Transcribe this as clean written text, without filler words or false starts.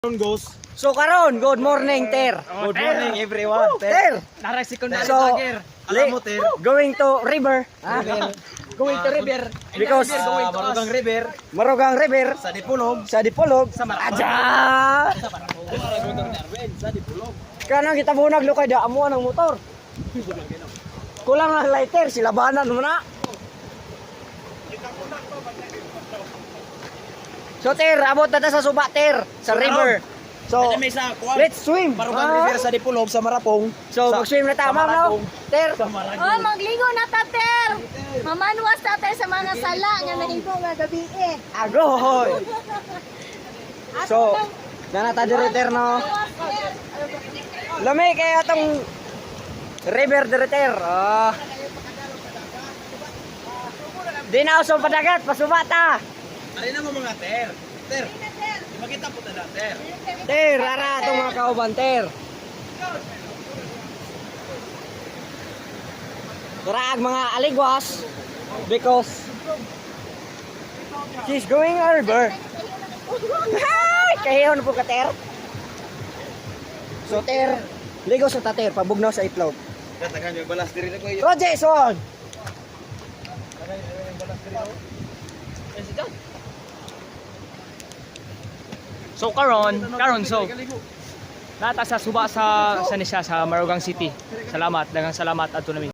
Goes. So karon, good morning, Ter. Good morning everyone. Ter. Naray secondary So, vlogger. Alam mo, Ter. Going to river. Ha? Going to river. Because going to Marugang us. River Marugang River sa Dipolog. sa Dipolog. Sa Marapong. Aja! Sa Dipolog. Kanang kita bunag lo kay da amuan ng motor. Kulang ang lighter, silabanan mo na. So Ter, abot na ta sa suba Ter, sa river. So, May sa kuwan. let's swim. Marugang River sa Dipolog sa Marapong. So, mag-swim na tama no? Ter. Oh, magligo na tater. Mamanwas tater sa mga sala nga nahigo nga gabi eh. Agoy. So, nanata dire Ter no. Lami kay atong river dire Ter. Di na uso padagat, pasubata. Ano na mo mga Ter? Ter. Di makita po tada, Ter. Ter, rara itong mga kauban, Ter. Taraag mga aligwas because she's going over. Ay, kahihon po ka, Ter. So, Ter, ligo sa ta, Ter, pabugnaw sa itlog. Katagan yung balas diri na ko iyo. Roger, son! So karon so nata sa suba sa siya sa Marugang City. Salamat, daghang salamat adto namin.